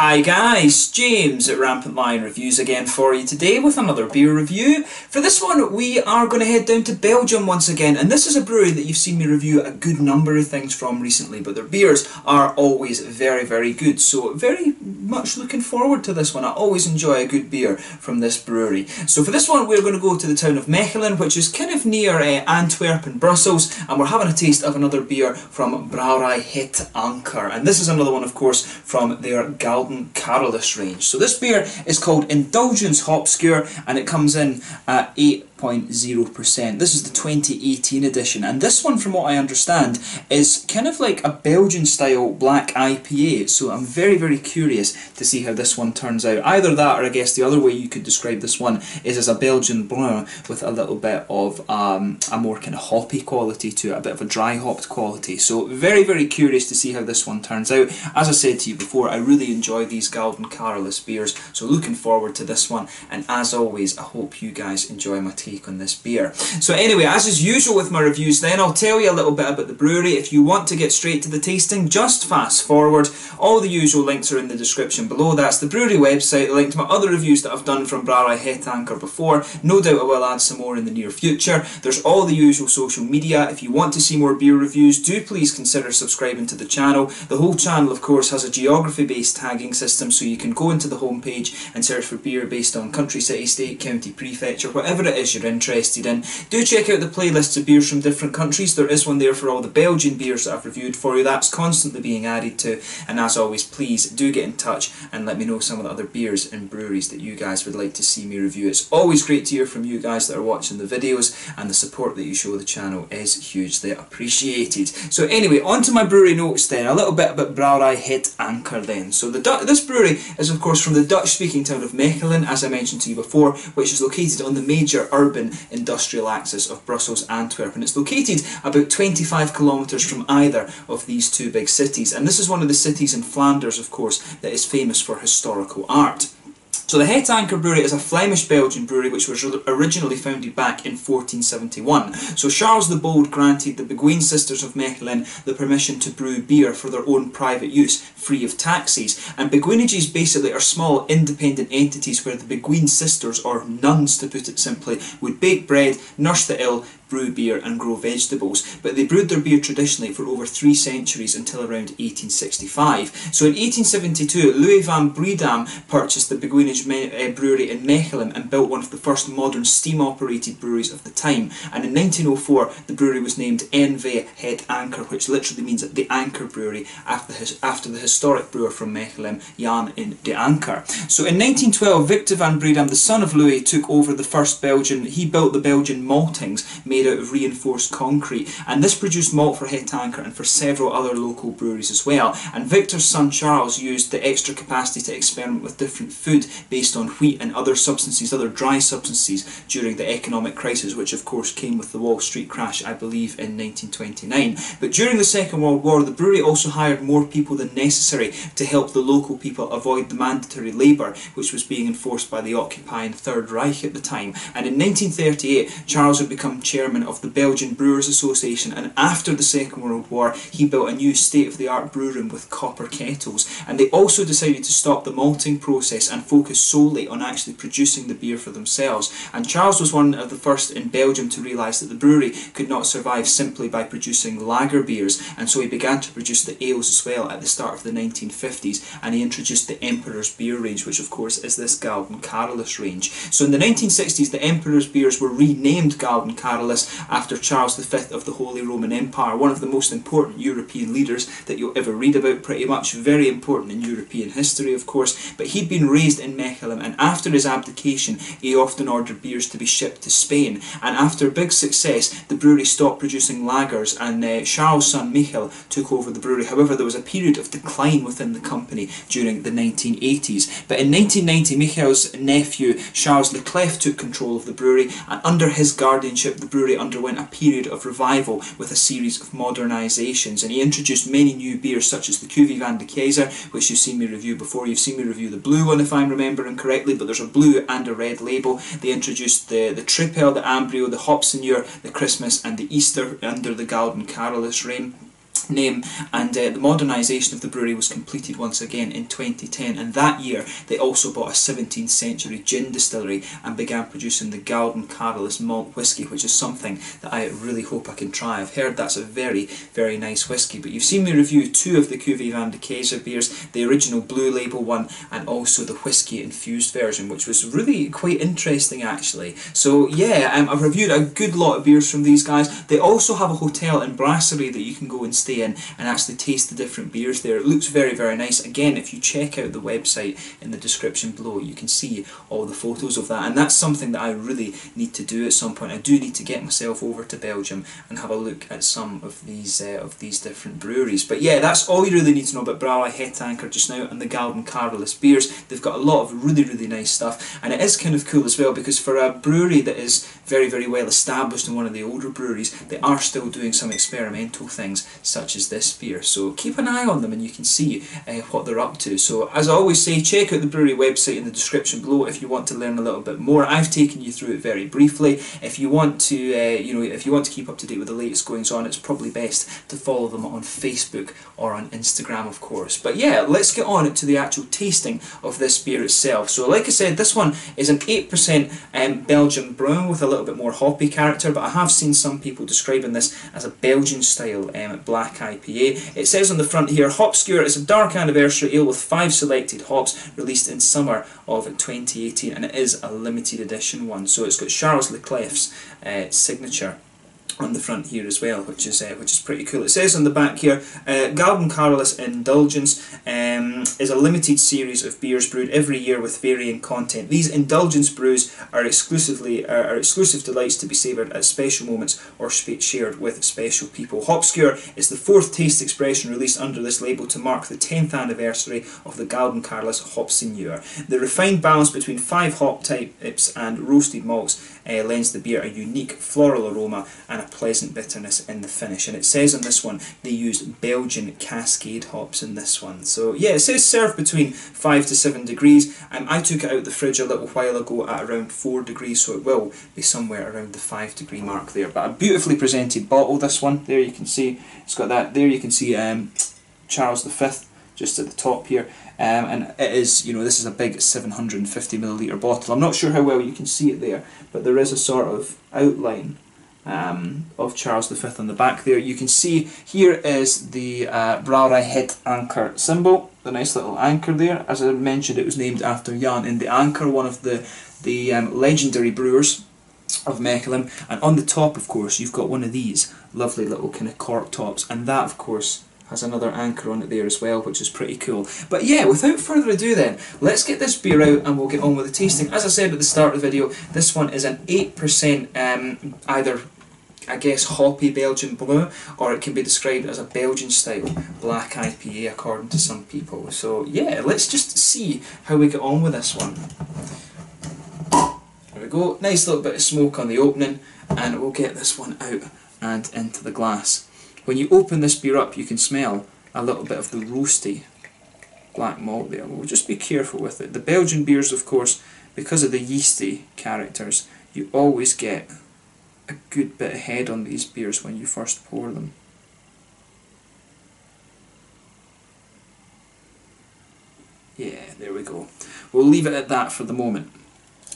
Hi guys, James at RampantLionReviews again for you today with another beer review. For this one we are going to head down to Belgium once again, and this is a brewery that you've seen me review a good number of things from recently, but their beers are always very good, so very much looking forward to this one. I always enjoy a good beer from this brewery. So for this one we're going to go to the town of Mechelen, which is kind of near Antwerp and Brussels, and we're having a taste of another beer from Brouwerij Het Anker, and this is another one of course from their Gouden Carolus range. So this beer is called Indulgence Hopscure, and it comes in at 8.0%. This is the 2018 edition, and this one, from what I understand, is kind of like a Belgian style black IPA, so I'm very curious to see how this one turns out. Either that, or I guess the other way you could describe this one is as a Belgian blonde with a little bit of a more kind of hoppy quality to it, a bit of a dry hopped quality. So very curious to see how this one turns out. As I said to you before, I really enjoy these Gouden Carolus beers, so looking forward to this one, and as always I hope you guys enjoy my take on this beer. So anyway, as is usual with my reviews then, I'll tell you a little bit about the brewery. If you want to get straight to the tasting, just fast forward. All the usual links are in the description below. That's the brewery website, the link to my other reviews that I've done from Brouwerij Het Anker before. No doubt I will add some more in the near future. There's all the usual social media. If you want to see more beer reviews, do please consider subscribing to the channel. The whole channel of course has a geography based tagging system, so you can go into the home page and search for beer based on country, city, state, county, prefecture, whatever it is you're interested in. Do check out the playlists of beers from different countries. There is one there for all the Belgian beers that I've reviewed for you. That's constantly being added to, and as always, please do get in touch and let me know some of the other beers and breweries that you guys would like to see me review. It's always great to hear from you guys that are watching the videos, and the support that you show the channel is hugely appreciated. So anyway, on to my brewery notes then. A little bit about Brouwerij Het Anker then. So this brewery is of course from the Dutch speaking town of Mechelen, as I mentioned to you before, which is located on the major urban industrial axis of Brussels Antwerp, and it's located about 25 kilometres from either of these two big cities, and this is one of the cities in Flanders of course that is famous for historical art. So the Het Anker brewery is a Flemish-Belgian brewery which was originally founded back in 1471. So Charles the Bold granted the Beguine sisters of Mechelen the permission to brew beer for their own private use, free of taxes. And beguinages basically are small independent entities where the Beguine sisters, or nuns to put it simply, would bake bread, nurse the ill, brew beer and grow vegetables. But they brewed their beer traditionally for over 3 centuries until around 1865. So in 1872 Louis van Breda purchased the Beguinage brewery in Mechelen and built one of the first modern steam operated breweries of the time, and in 1904 the brewery was named NV Het Anker, which literally means the Anchor Brewery, after the historic brewer from Mechelen, Jan de Anker. So in 1912 Victor van Breda, the son of Louis, took over the first he built the Belgian maltings made out of reinforced concrete, and this produced malt for Het Anker and for several other local breweries as well. And Victor's son Charles used the extra capacity to experiment with different food based on wheat and other substances, other dry substances, during the economic crisis, which of course came with the Wall Street crash, I believe, in 1929. But during the Second World War the brewery also hired more people than necessary to help the local people avoid the mandatory labour which was being enforced by the occupying Third Reich at the time. And in 1938 Charles had become chairman of the Belgian Brewers Association, and after the Second World War he built a new state-of-the-art brew room with copper kettles. And they also decided to stop the malting process and focus solely on actually producing the beer for themselves. And Charles was one of the first in Belgium to realise that the brewery could not survive simply by producing lager beers, and so he began to produce the ales as well at the start of the 1950s, and he introduced the Emperor's beer range, which of course is this Gouden Carolus range. So in the 1960s the Emperor's beers were renamed Gouden Carolus after Charles V of the Holy Roman Empire, one of the most important European leaders that you'll ever read about, pretty much, very important in European history of course. But he'd been raised in Mechelen, and after his abdication he often ordered beers to be shipped to Spain, and after big success the brewery stopped producing lagers, and Charles' son Michael took over the brewery. However, there was a period of decline within the company during the 1980s. But in 1990 Michael's nephew Charles Leclerc took control of the brewery, and under his guardianship the brewery underwent a period of revival with a series of modernisations, and he introduced many new beers such as the Cuvée van de Keizer, which you've seen me review before. You've seen me review the blue one if I'm remembering correctly, but there's a blue and a red label. They introduced the Tripel, the Ambrio, the Hopscure, the Christmas and the Easter under the Gouden Carolus range. name, and the modernisation of the brewery was completed once again in 2010, and that year they also bought a 17th century gin distillery and began producing the Gouden Carolus malt whisky, which is something that I really hope I can try. I've heard that's a very, very nice whisky. But you've seen me review two of the Cuvée Van de Keyser beers, the original Blue Label one and also the whisky infused version, which was really quite interesting actually. So yeah, I've reviewed a good lot of beers from these guys. They also have a hotel and brasserie that you can go and stay in and actually taste the different beers there. It looks very, very nice. Again, if you check out the website in the description below, you can see all the photos of that, and that's something that I really need to do at some point. I do need to get myself over to Belgium and have a look at some of these different breweries. But yeah, that's all you really need to know about Brouwerij Het Anker just now and the Gouden Carolus beers. They've got a lot of really, really nice stuff, and it is kind of cool as well because for a brewery that is very, very well established in one of the older breweries, they are still doing some experimental things such as this beer. So keep an eye on them and you can see what they're up to. So as I always say, check out the brewery website in the description below if you want to learn a little bit more. I've taken you through it very briefly. If you want to, if you want to keep up to date with the latest goings on, it's probably best to follow them on Facebook or on Instagram, of course. But yeah, let's get on to the actual tasting of this beer itself. So like I said, this one is an 8% Belgian brown with a little bit more hoppy character, but I have seen some people describing this as a Belgian style black IPA. It says on the front here, Hopscure is a dark anniversary ale with 5 selected hops released in summer of 2018, and it is a limited edition one. So it's got Charles Leclerc's signature on the front here as well, which is pretty cool. It says on the back here, Gouden Carolus Indulgence is a limited series of beers brewed every year with varying content. These indulgence brews are exclusive delights to be savoured at special moments or shared with special people. Hopscure is the 4th taste expression released under this label to mark the 10th anniversary of the Gouden Carolus Hopscure. The refined balance between 5 hop types and roasted malts lends the beer a unique floral aroma and a pleasant bitterness in the finish. And it says on this one they used Belgian Cascade hops in this one. So yeah, it says served between 5 to 7 degrees. I took it out of the fridge a little while ago at around 4 degrees, so it will be somewhere around the 5-degree mark there. But a beautifully presented bottle, this one. There you can see, it's got that, there you can see Charles V just at the top here. And it is, this is a big 750ml bottle. I'm not sure how well you can see it there, but there is a sort of outline of Charles V on the back there. You can see here is the Brouwerij Het Anker symbol, the nice little anchor there. As I mentioned, it was named after Jan in the Anker, one of the legendary brewers of Mechelen. And on the top, of course, you've got one of these lovely little kind of cork tops, and that, of course, has another anchor on it there as well, which is pretty cool. But yeah, without further ado then, let's get this beer out and we'll get on with the tasting. As I said at the start of the video, this one is an 8% either, I guess, hoppy Belgian blue, or it can be described as a Belgian style black IPA according to some people. So yeah, let's just see how we get on with this one. There we go, nice little bit of smoke on the opening, and we'll get this one out and into the glass. When you open this beer up, you can smell a little bit of the roasty black malt there. We'll just be careful with it. The Belgian beers, of course, because of the yeasty characters, you always get a good bit of head on these beers when you first pour them. Yeah, there we go. We'll leave it at that for the moment.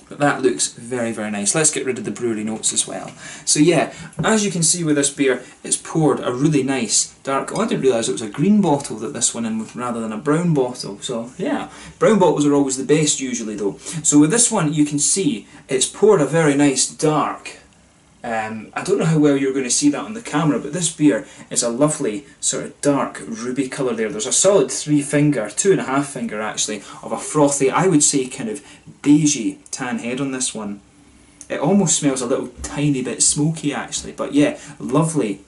But that looks very, very nice. Let's get rid of the brewery notes as well. So yeah, as you can see with this beer, it's poured a really nice dark... Oh, I didn't realise it was a green bottle that this went in with rather than a brown bottle. So yeah, brown bottles are always the best usually though. So with this one, you can see it's poured a very nice dark... I don't know how well you're going to see that on the camera, but this beer is a lovely sort of dark ruby colour there. There's a solid 3-finger, 2.5 finger actually, of a frothy, I would say kind of beigey tan head on this one. It almost smells a little tiny bit smoky actually, but yeah, lovely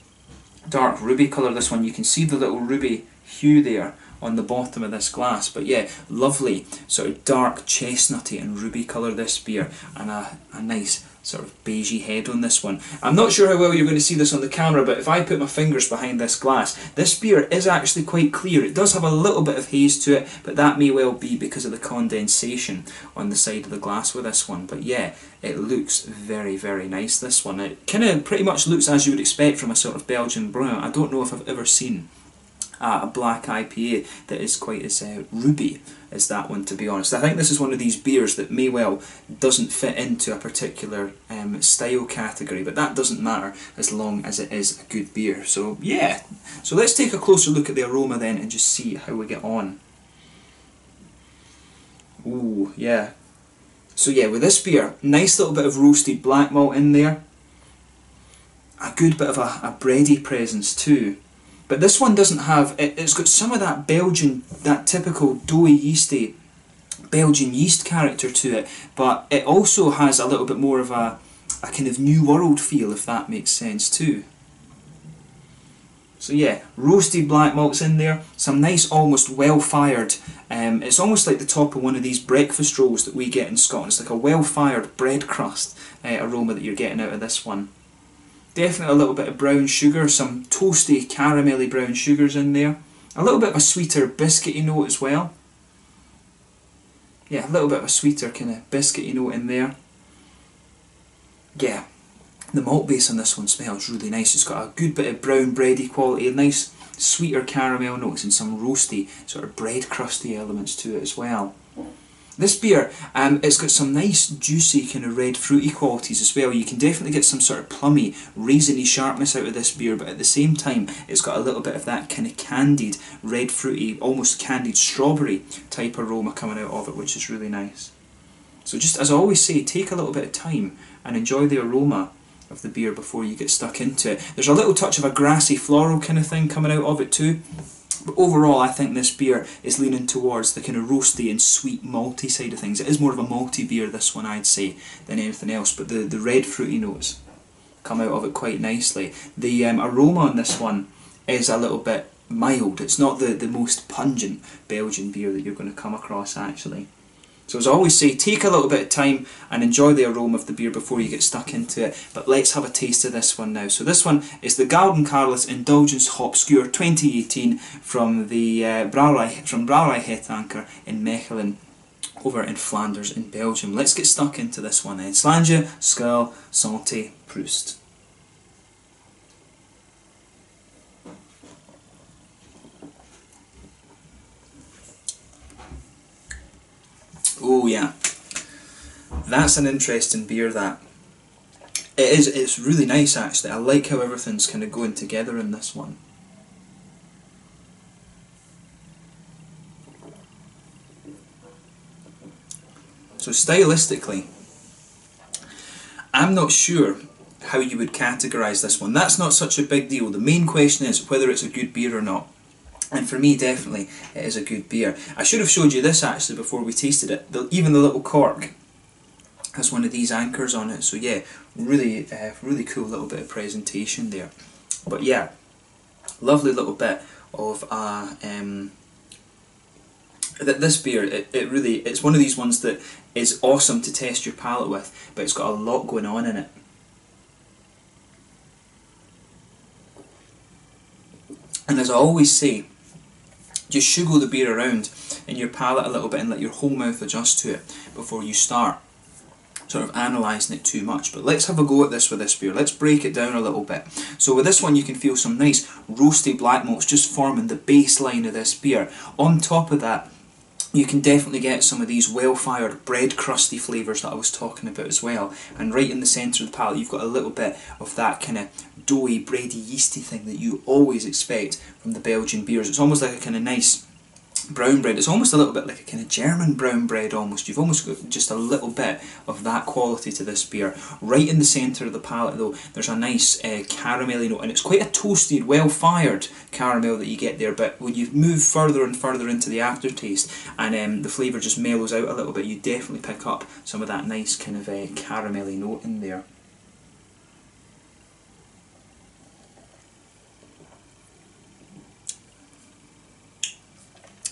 dark ruby colour this one. You can see the little ruby hue there on the bottom of this glass, but yeah, lovely sort of dark chestnutty and ruby colour this beer, and a nice sort of beigey head on this one. I'm not sure how well you're going to see this on the camera, but if I put my fingers behind this glass, this beer is actually quite clear. It does have a little bit of haze to it, but that may well be because of the condensation on the side of the glass with this one. But yeah, it looks very, very nice, this one. It kind of pretty much looks as you would expect from a sort of Belgian brew. I don't know if I've ever seen a black IPA that is quite as ruby as that one, to be honest. I think this is one of these beers that may well doesn't fit into a particular style category, but that doesn't matter as long as it is a good beer. So yeah, so let's take a closer look at the aroma then and just see how we get on. Ooh, yeah. So yeah, with this beer, nice little bit of roasted black malt in there. A good bit of a bready presence too. But this one doesn't have, it's got some of that Belgian, that typical doughy, yeasty Belgian yeast character to it, but it also has a little bit more of a kind of New World feel, if that makes sense too. So yeah, roasted black malts in there, some nice almost well-fired, it's almost like the top of one of these breakfast rolls that we get in Scotland. It's like a well-fired bread crust aroma that you're getting out of this one. Definitely a little bit of brown sugar, some toasty caramelly brown sugars in there. A little bit of a sweeter biscuity note as well. Yeah, a little bit of a sweeter kind of biscuity note in there. Yeah, the malt base on this one smells really nice. It's got a good bit of brown bready quality, a nice sweeter caramel notes and some roasty sort of bread crusty elements to it as well. This beer, it's got some nice juicy kind of red fruity qualities as well. You can definitely get some sort of plummy, raisiny sharpness out of this beer, but at the same time it's got a little bit of that kind of candied, red fruity, almost candied strawberry type aroma coming out of it, which is really nice. So just as I always say, take a little bit of time and enjoy the aroma of the beer before you get stuck into it. There's a little touch of a grassy floral kind of thing coming out of it too. But overall, I think this beer is leaning towards the kind of roasty and sweet malty side of things. It is more of a malty beer, this one, I'd say, than anything else, but the red fruity notes come out of it quite nicely. The aroma on this one is a little bit mild. It's not the most pungent Belgian beer that you're going to come across, actually. So as I always say, take a little bit of time and enjoy the aroma of the beer before you get stuck into it. But let's have a taste of this one now. So this one is the Gouden Carolus Indulgence Hopscure 2018 from the Brouwerij Het Anker in Mechelen over in Flanders in Belgium. Let's get stuck into this one then. Slange, Skull, Santé, Proust. Oh yeah, that's an interesting beer, that. It's really nice actually. I like how everything's kind of going together in this one. So stylistically, I'm not sure how you would categorise this one. That's not such a big deal. The main question is whether it's a good beer or not. And for me, definitely, it is a good beer. I should have showed you this actually before we tasted it. Even the little cork has one of these anchors on it. So yeah, really, really cool little bit of presentation there. But yeah, lovely little bit of this beer. It's one of these ones that is awesome to test your palate with, but it's got a lot going on in it. And as I always say, just sugar the beer around in your palate a little bit and let your whole mouth adjust to it before you start sort of analysing it too much. But let's have a go at this with this beer. Let's break it down a little bit. So with this one you can feel some nice roasty black malts just forming the baseline of this beer. On top of that, you can definitely get some of these well-fired bread crusty flavours that I was talking about as well. And right in the centre of the palate you've got a little bit of that kind of doughy, bready, yeasty thing that you always expect from the Belgian beers. It's almost like a kind of nice brown bread. It's almost a little bit like a kind of German brown bread almost. You've almost got just a little bit of that quality to this beer. Right in the centre of the palate though, there's a nice caramelly note, and it's quite a toasted, well-fired caramel that you get there, but when you move further and further into the aftertaste and the flavour just mellows out a little bit, you definitely pick up some of that nice kind of caramelly note in there.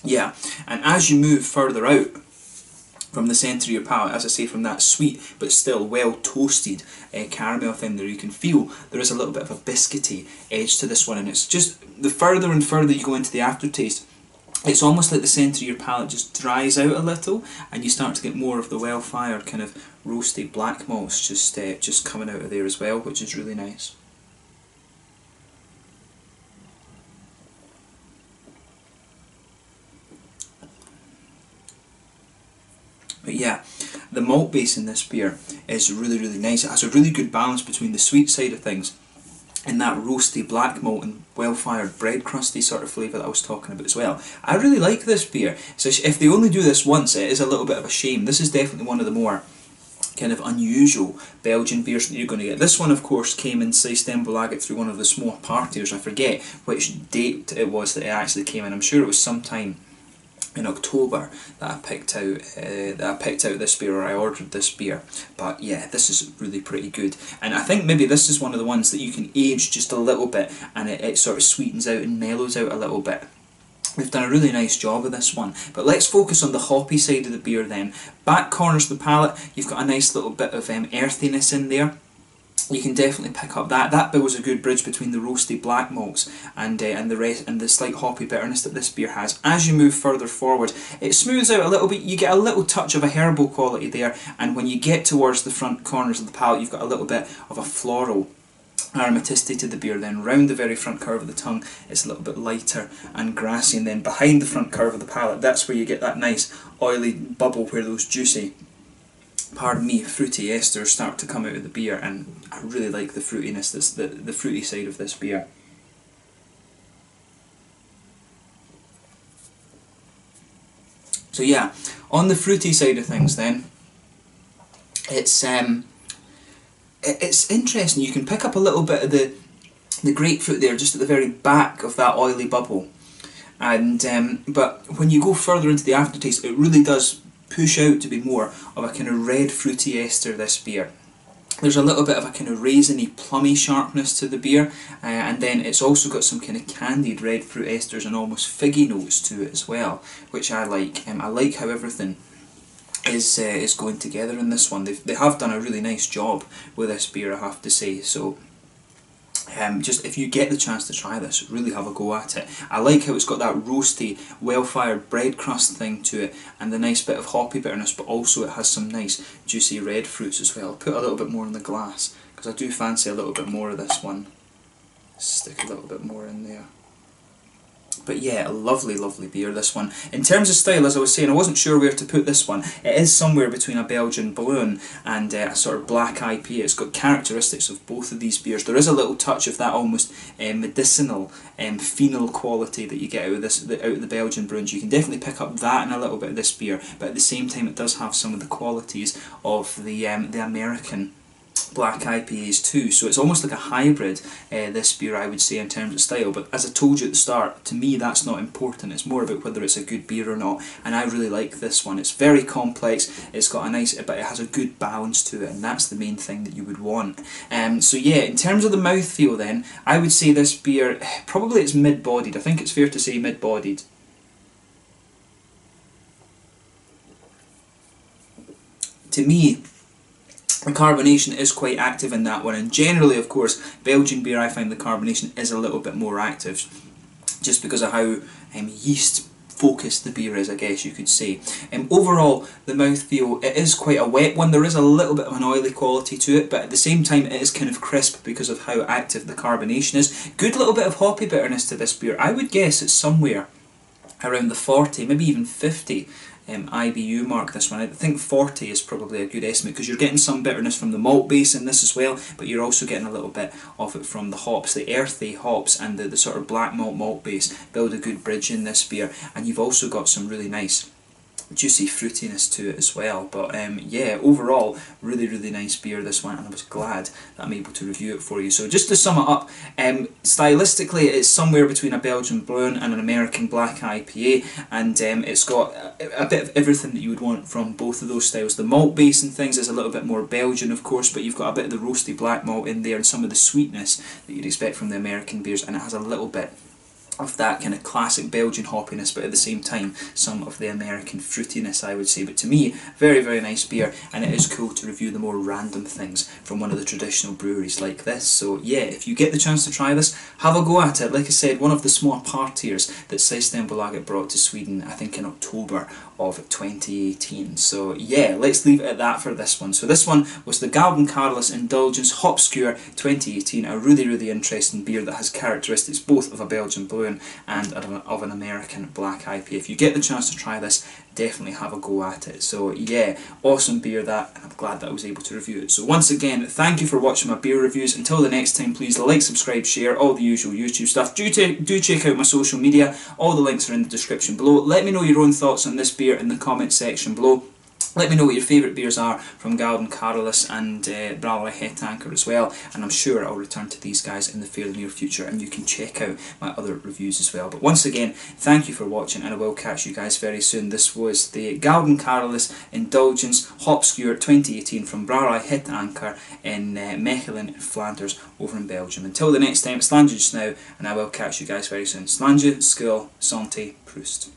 Yeah, and as you move further out from the centre of your palate, as I say, from that sweet but still well toasted caramel thing there. You can feel there is a little bit of a biscuity edge to this one, and it's just the further and further you go into the aftertaste, it's almost like the centre of your palate just dries out a little, and you start to get more of the well-fired kind of roasted black malts just coming out of there as well, which is really nice. But yeah, the malt base in this beer is really, really nice. It has a really good balance between the sweet side of things and that roasty black malt and well-fired bread crusty sort of flavour that I was talking about as well. I really like this beer. So if they only do this once, it is a little bit of a shame. This is definitely one of the more kind of unusual Belgian beers that you're going to get. This one, of course, came in Systembolaget through one of the small partiers. I forget which date it was that it actually came in. I'm sure it was sometime in October that I picked out this beer, or I ordered this beer. But yeah, this is really pretty good, and I think maybe this is one of the ones that you can age just a little bit, and it sort of sweetens out and mellows out a little bit. They've done a really nice job of this one. But let's focus on the hoppy side of the beer then. Back corners of the palate, you've got a nice little bit of earthiness in there. You can definitely pick up that. That bit was a good bridge between the roasty black malts and the rest, and the slight hoppy bitterness that this beer has. As you move further forward, it smooths out a little bit. You get a little touch of a herbal quality there, and when you get towards the front corners of the palate, you've got a little bit of a floral aromaticity to the beer. Then round the very front curve of the tongue, it's a little bit lighter and grassy, and then behind the front curve of the palate, that's where you get that nice oily bubble where those juicy, pardon me, fruity esters start to come out of the beer, and I really like the fruitiness, the fruity side of this beer. So yeah, on the fruity side of things then, it's interesting. You can pick up a little bit of the grapefruit there just at the very back of that oily bubble, and but when you go further into the aftertaste, it really does push out to be more of a kind of red fruity ester, this beer. There's a little bit of a kind of raisiny, plummy sharpness to the beer, and then it's also got some kind of candied red fruit esters and almost figgy notes to it as well, which I like. I like how everything is going together in this one. They have done a really nice job with this beer, I have to say. So just if you get the chance to try this, really have a go at it. I like how it's got that roasty, well-fired bread crust thing to it, and the nice bit of hoppy bitterness, but also it has some nice juicy red fruits as well. I'll put a little bit more in the glass, because I do fancy a little bit more of this one. Stick a little bit more in there. But yeah, a lovely, lovely beer, this one. In terms of style, as I was saying, I wasn't sure where to put this one. It is somewhere between a Belgian Balloon and a sort of black IPA. It's got characteristics of both of these beers. There is a little touch of that almost medicinal phenol quality that you get out of the Belgian Bruins. You can definitely pick up that in a little bit of this beer, but at the same time it does have some of the qualities of the American black IPAs too, so it's almost like a hybrid, this beer, I would say, in terms of style. But as I told you at the start, to me that's not important. It's more about whether it's a good beer or not, and I really like this one. It's very complex, it's got a nice, but it has a good balance to it, and that's the main thing that you would want. So yeah, in terms of the mouthfeel then, I would say this beer, probably it's mid-bodied. I think it's fair to say mid-bodied. To me, the carbonation is quite active in that one, and generally, of course, Belgian beer, I find the carbonation is a little bit more active, just because of how yeast focused the beer is, I guess you could say. Overall, the mouthfeel, it is quite a wet one. There is a little bit of an oily quality to it, but at the same time it is kind of crisp because of how active the carbonation is. Good little bit of hoppy bitterness to this beer. I would guess it's somewhere around the 40, maybe even 50 IBU mark, this one. I think 40 is probably a good estimate, because you're getting some bitterness from the malt base in this as well, but you're also getting a little bit of it from the hops. The earthy hops and the sort of black malt base build a good bridge in this beer, and you've also got some really nice juicy fruitiness to it as well. But yeah, overall, really, really nice beer, this one, and I was glad that I'm able to review it for you. So just to sum it up, stylistically it's somewhere between a Belgian Blonde and an American Black IPA, and it's got a bit of everything that you would want from both of those styles. The malt base and things is a little bit more Belgian, of course, but you've got a bit of the roasty black malt in there and some of the sweetness that you'd expect from the American beers, and it has a little bit of that kind of classic Belgian hoppiness, but at the same time some of the American fruitiness, I would say. But to me, very, very nice beer, and it is cool to review the more random things from one of the traditional breweries like this. So yeah, if you get the chance to try this, have a go at it. Like I said, one of the small partiers that Systembolaget brought to Sweden, I think in October of 2018. So yeah, let's leave it at that for this one. So this one was the Gouden Carolus Indulgence Hopscure 2018, a really, really interesting beer that has characteristics both of a Belgian Blue and of an American black IPA. If you get the chance to try this, definitely have a go at it. So yeah, awesome beer that, and I'm glad that I was able to review it. So once again, thank you for watching my beer reviews. Until the next time, please like, subscribe, share, all the usual YouTube stuff. Do check out my social media, all the links are in the description below. Let me know your own thoughts on this beer in the comment section below. Let me know what your favourite beers are from Gouden Carolus and Brouwerij Het Anker as well, and I'm sure I'll return to these guys in the fairly near future, and you can check out my other reviews as well. But once again, thank you for watching, and I will catch you guys very soon. This was the Gouden Carolus Indulgence Hopscure 2018 from Brouwerij Het Anker in Mechelen, Flanders, over in Belgium. Until the next time, Slanje just now, and I will catch you guys very soon. Slanje, skål, santé, Prost.